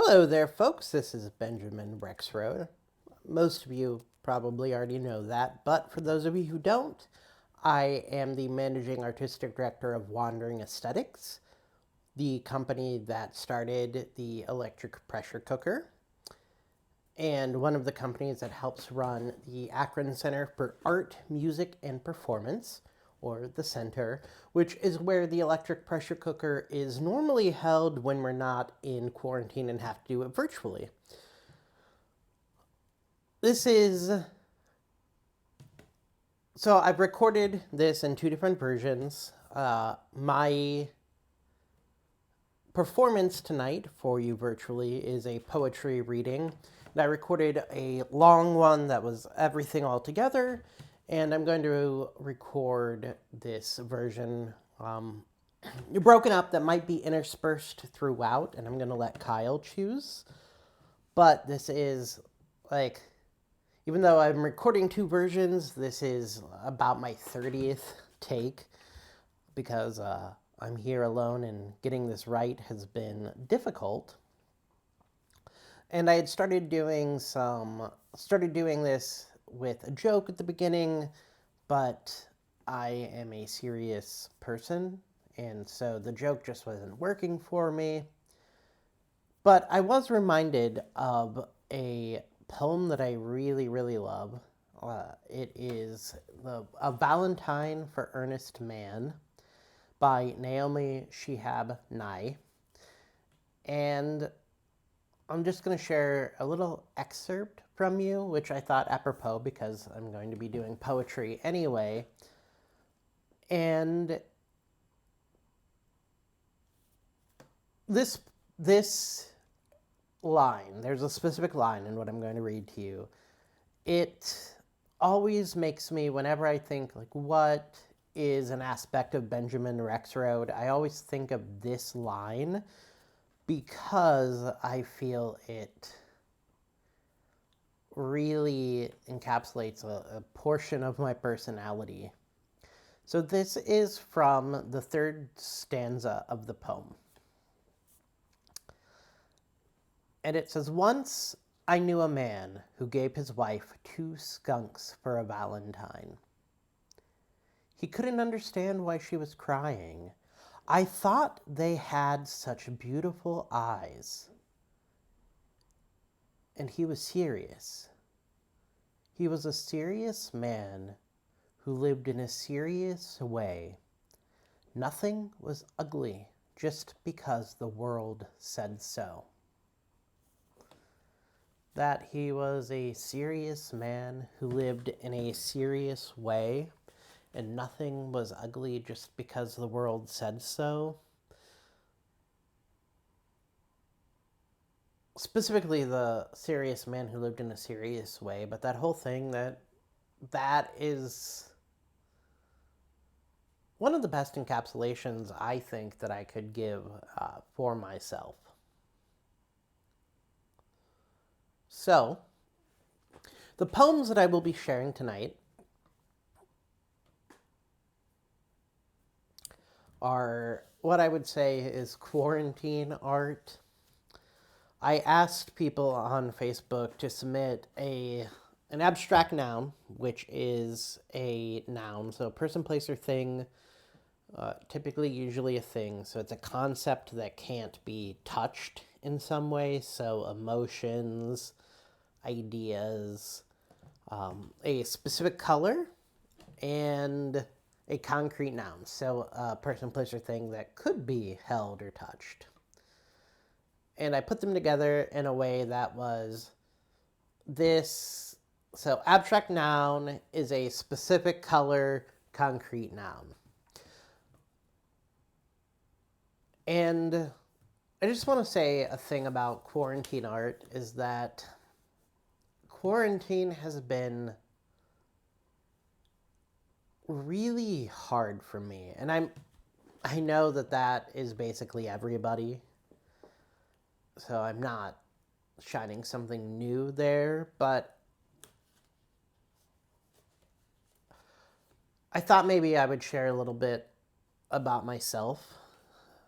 Hello there, folks. This is Benjamin Rexroad. Most of you probably already know that, but for those of you who don't, I am the managing artistic director of Wandering Aesthetics, the company that started the electric pressure cooker, and one of the companies that helps run the Akron Center for Art, Music, and Performance, or the center, which is where the electric pressure cooker is normally held when we're not in quarantine and have to do it virtually. So I've recorded this in two different versions. My performance tonight for you virtually is a poetry reading. And I recorded a long one that was everything all together, and I'm going to record this version broken up that might be interspersed throughout, and I'm going to let Kyle choose. But this is like, even though I'm recording two versions, this is about my 30th take because I'm here alone and getting this right has been difficult. And I had started doing this with a joke at the beginning, but I am a serious person, and so the joke just wasn't working for me. But I was reminded of a poem that I really, really love. It is A Valentine for Earnest Man by Naomi Shihab Nye. And I'm just going to share a little excerpt from you, which I thought apropos because I'm going to be doing poetry anyway. And this line, there's a specific line in what I'm going to read to you. It always makes me, whenever I think, like, what is an aspect of Benjamin Rexroad, I always think of this line because I feel it really encapsulates a portion of my personality. So this is from the third stanza of the poem. And it says, "Once I knew a man who gave his wife 2 skunks for a valentine. He couldn't understand why she was crying. I thought they had such beautiful eyes. And he was serious. He was a serious man who lived in a serious way. Nothing was ugly just because the world said so." That he was a serious man who lived in a serious way, and nothing was ugly just because the world said so. Specifically, the serious man who lived in a serious way, but that whole thing, that is one of the best encapsulations I think that I could give for myself. So, the poems that I will be sharing tonight are what I would say is quarantine art. I asked people on Facebook to submit an abstract noun, which is a noun, so person, place, or thing, typically usually a thing, so it's a concept that can't be touched in some way, so emotions, ideas, a specific color, and a concrete noun, so a person, place, or thing that could be held or touched. And I put them together in a way that was this. So abstract noun is a specific color, concrete noun. And I just want to say a thing about quarantine art is that quarantine has been really hard for me. And I know that is basically everybody. So I'm not shining something new there, but I thought maybe I would share a little bit about myself,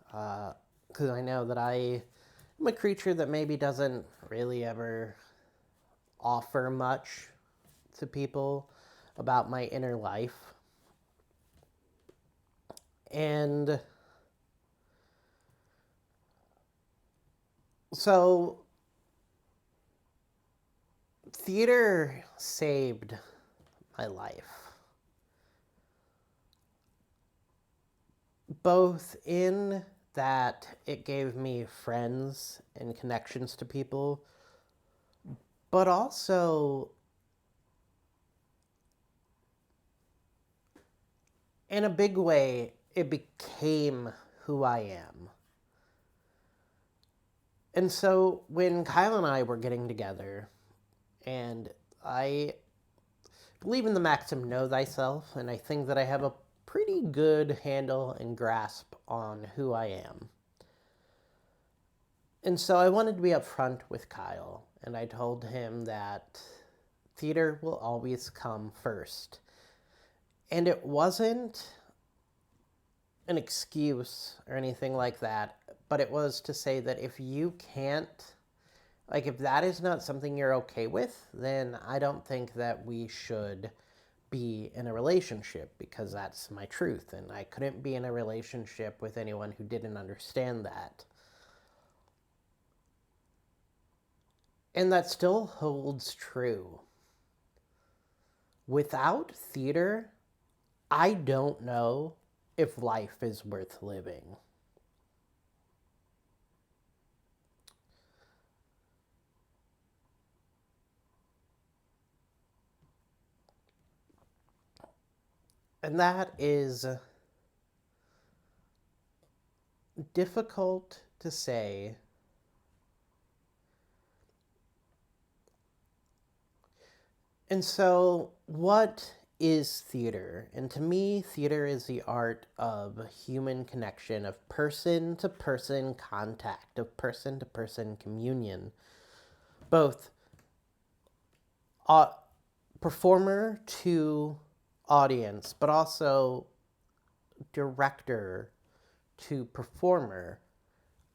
because I know that I I'm a creature that maybe doesn't really ever offer much to people about my inner life. And so theater saved my life, both in that it gave me friends and connections to people, but also in a big way, it became who I am. And so when Kyle and I were getting together, and I believe in the maxim, know thyself, and I think that I have a pretty good handle and grasp on who I am. And so I wanted to be upfront with Kyle, and I told him that theater will always come first. And it wasn't an excuse or anything like that, but it was to say that if you can't, like, if that is not something you're okay with, then I don't think that we should be in a relationship, because that's my truth. And I couldn't be in a relationship with anyone who didn't understand that. And that still holds true. Without theater, I don't know if life is worth living. And that is difficult to say. And so, what is theater? And to me, theater is the art of human connection, of person-to-person contact, of person-to-person communion. Both performer to audience, but also director to performer.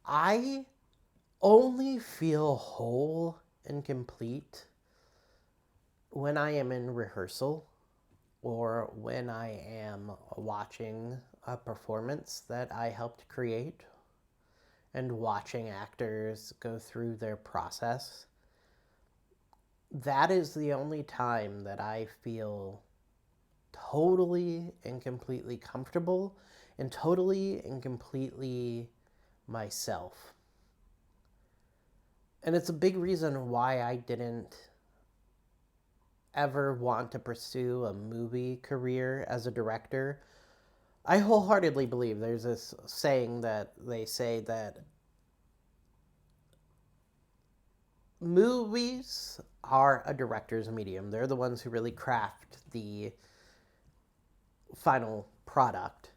I only feel whole and complete when I am in rehearsal or when I am watching a performance that I helped create and watching actors go through their process. That is the only time that I feel totally and completely comfortable and totally and completely myself. And it's a big reason why I didn't ever want to pursue a movie career as a director. I wholeheartedly believe there's this saying that they say that movies are a director's medium. They're the ones who really craft the final product.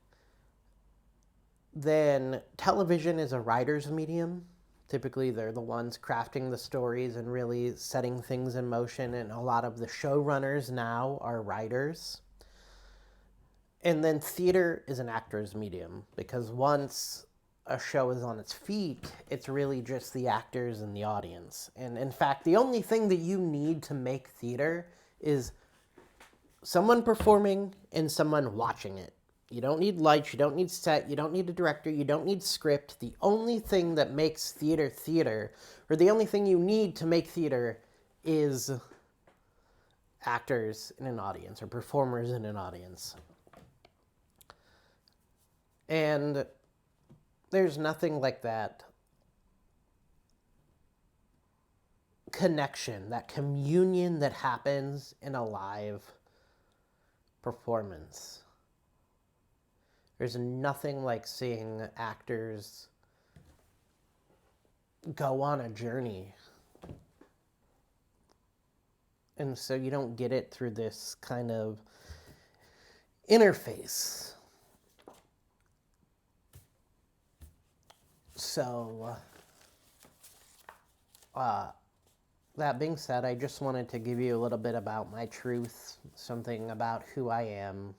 Then television is a writer's medium. Typically, they're the ones crafting the stories and really setting things in motion, and a lot of the showrunners now are writers. And then theater is an actor's medium, because once a show is on its feet, it's really just the actors and the audience. And in fact, the only thing that you need to make theater is someone performing and someone watching it. You don't need lights, you don't need set, you don't need a director, you don't need script. The only thing that makes theater theater, or the only thing you need to make theater, is actors in an audience or performers in an audience. And there's nothing like that connection, that communion that happens in a live performance. There's nothing like seeing actors go on a journey. And so you don't get it through this kind of interface. So, that being said, I just wanted to give you a little bit about my truth, something about who I am,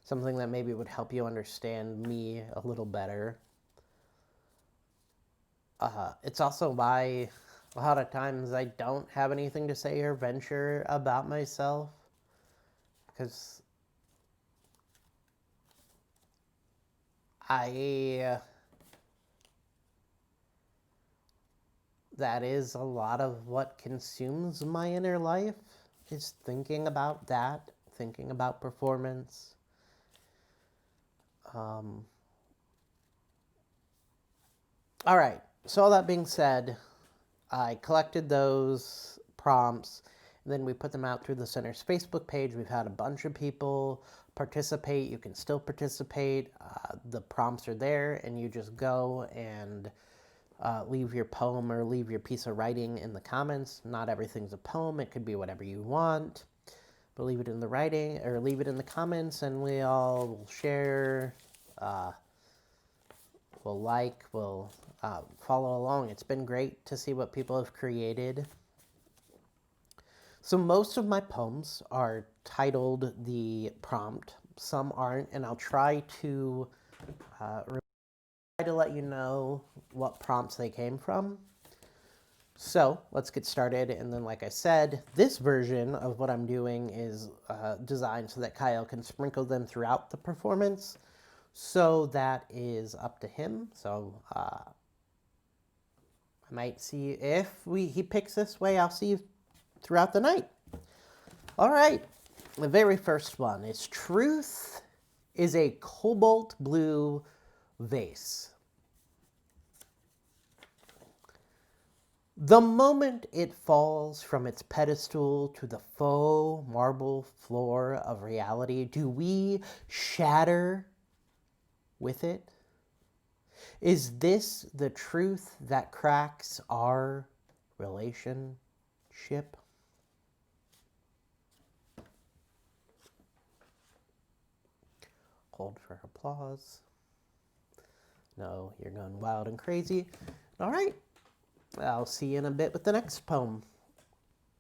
something that maybe would help you understand me a little better. It's also why a lot of times I don't have anything to say or venture about myself, because I that is a lot of what consumes my inner life, is thinking about that, thinking about performance. All right, so all that being said, I collected those prompts, and then we put them out through the center's Facebook page. We've had a bunch of people participate. You can still participate. The prompts are there, and you just go and leave your poem or leave your piece of writing in the comments. Not everything's a poem. It could be whatever you want. But leave it in the writing, or leave it in the comments, and we all will share, we'll follow along. It's been great to see what people have created. So most of my poems are titled the prompt. Some aren't, and I'll try to let you know what prompts they came from. So let's get started. And then, like I said, this version of what I'm doing is designed so that Kyle can sprinkle them throughout the performance. So that is up to him. So I might see if he picks this way. I'll see you throughout the night. All right. The very first one is Truth is a cobalt blue vase. The moment it falls from its pedestal to the faux marble floor of reality, do we shatter with it? Is this the truth that cracks our relationship? Hold for applause. No, you're going wild and crazy. All right. I'll see you in a bit with the next poem.